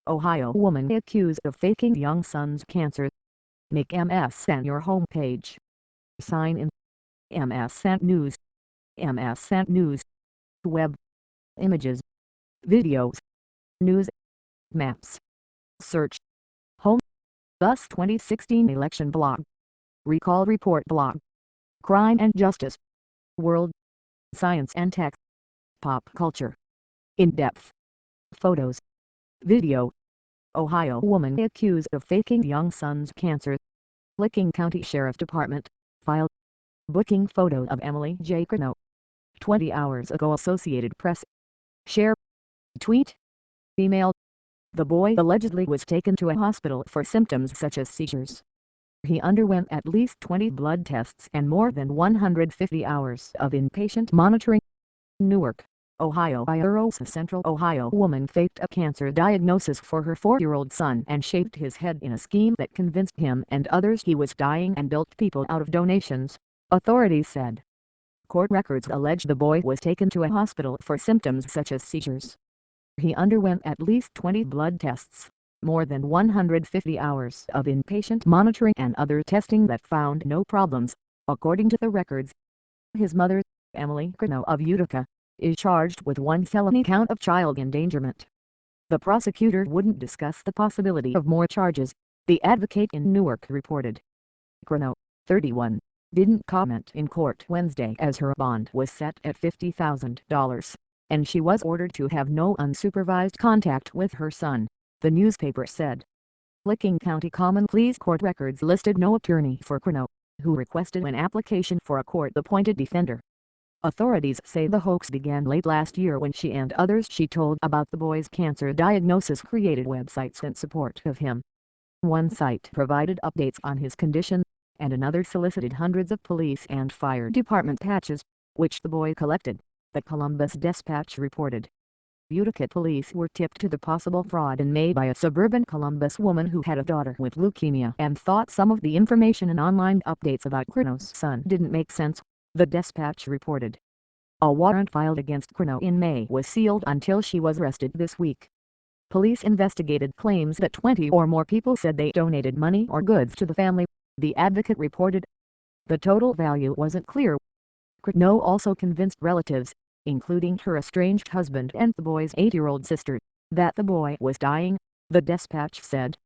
Ohio woman accused of faking young son's cancer. Make MSN your homepage. Sign in. MSN News. MSN News. Web. Images. Videos. News. Maps. Search. Home. Thus 2016 election blog. Recall report blog. Crime and justice. World. Science and tech. Pop culture. In-depth. Photos. Video. Ohio woman accused of faking young son's cancer. Licking County Sheriff Department. File. Booking photo of Emily J. Curnow. 20 hours ago. Associated Press. Share. Tweet. Email. The boy allegedly was taken to a hospital for symptoms such as seizures. He underwent at least 20 blood tests and more than 150 hours of inpatient monitoring. Newark, Ohio. A Central Ohio woman faked a cancer diagnosis for her 4-year-old son and shaved his head in a scheme that convinced him and others he was dying and bilked people out of donations, authorities said. Court records allege the boy was taken to a hospital for symptoms such as seizures. He underwent at least 20 blood tests, more than 150 hours of inpatient monitoring and other testing that found no problems, according to the records. His mother, Emily Curnow of Utica, is charged with 1 felony count of child endangerment. The prosecutor wouldn't discuss the possibility of more charges, the advocate in Newark reported. Curnow, 31, didn't comment in court Wednesday as her bond was set at $50,000, and she was ordered to have no unsupervised contact with her son, the newspaper said. Licking County Common Pleas court records listed no attorney for Curnow, who requested an application for a court-appointed defender. Authorities say the hoax began late last year when she and others she told about the boy's cancer diagnosis created websites in support of him. One site provided updates on his condition, and another solicited hundreds of police and fire department patches, which the boy collected, the Columbus Dispatch reported. Utica police were tipped to the possible fraud in May by a suburban Columbus woman who had a daughter with leukemia and thought some of the information and online updates about Curnow's son didn't make sense, the Dispatch reported. A warrant filed against Curnow in May was sealed until she was arrested this week. Police investigated claims that 20 or more people said they donated money or goods to the family, the advocate reported. The total value wasn't clear. Curnow also convinced relatives, including her estranged husband and the boy's 8-year-old sister, that the boy was dying, the Dispatch said.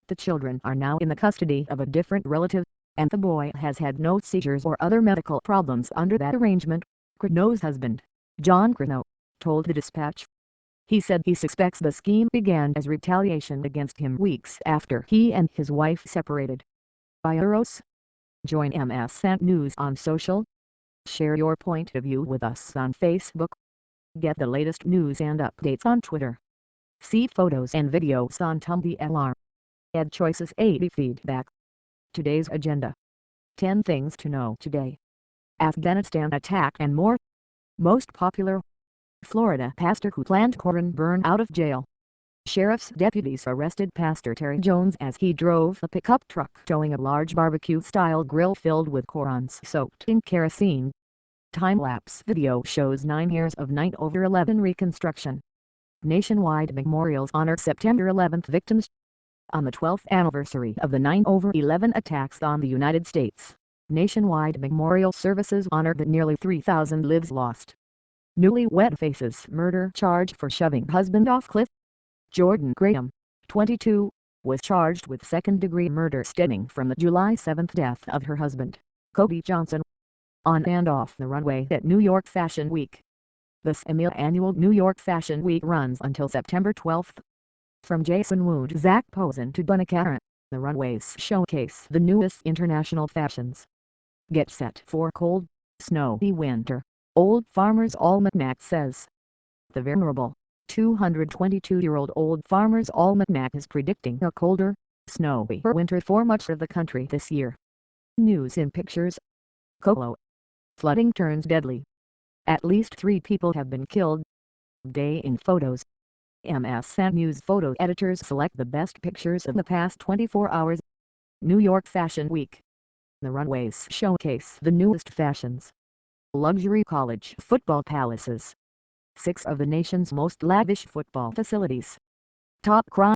The children are now in the custody of a different relative, and the boy has had no seizures or other medical problems under that arrangement, Curnow's husband, John Curnow, told the Dispatch. He said he suspects the scheme began as retaliation against him weeks after he and his wife separated. Bios. Join MSN News on social. Share your point of view with us on Facebook. Get the latest news and updates on Twitter. See photos and videos on Tumblr. Add Choices 80 feedback. Today's agenda. 10 things to know today. Afghanistan attack and more. Most popular. Florida pastor who planned Koran burn out of jail. Sheriff's deputies arrested Pastor Terry Jones as he drove a pickup truck towing a large barbecue-style grill filled with Korans soaked in kerosene. Time-lapse video shows 9 years of 9/11 reconstruction. Nationwide memorials honor September 11 victims. On the 12th anniversary of the 9/11 attacks on the United States, nationwide memorial services honor the nearly 3,000 lives lost. Newlywed faces murder charge for shoving husband off cliff. Jordan Graham, 22, was charged with second-degree murder stemming from the July 7 death of her husband, Kobe Johnson. On and off the runway at New York Fashion Week. The semi-annual New York Fashion Week runs until September 12. From Jason Wu to Zac Posen to Bunny Karen, the runways showcase the newest international fashions. Get set for cold, snowy winter, Old Farmer's Almanac says. The venerable 222-year-old Old Farmer's Almanac is predicting a colder, snowy winter for much of the country this year. News in pictures. Colo. Flooding turns deadly. At least 3 people have been killed. Day in photos. MSN News photo editors select the best pictures of the past 24 hours. New York Fashion Week. The runways showcase the newest fashions. Luxury college football palaces. 6 of the nation's most lavish football facilities. Top crime.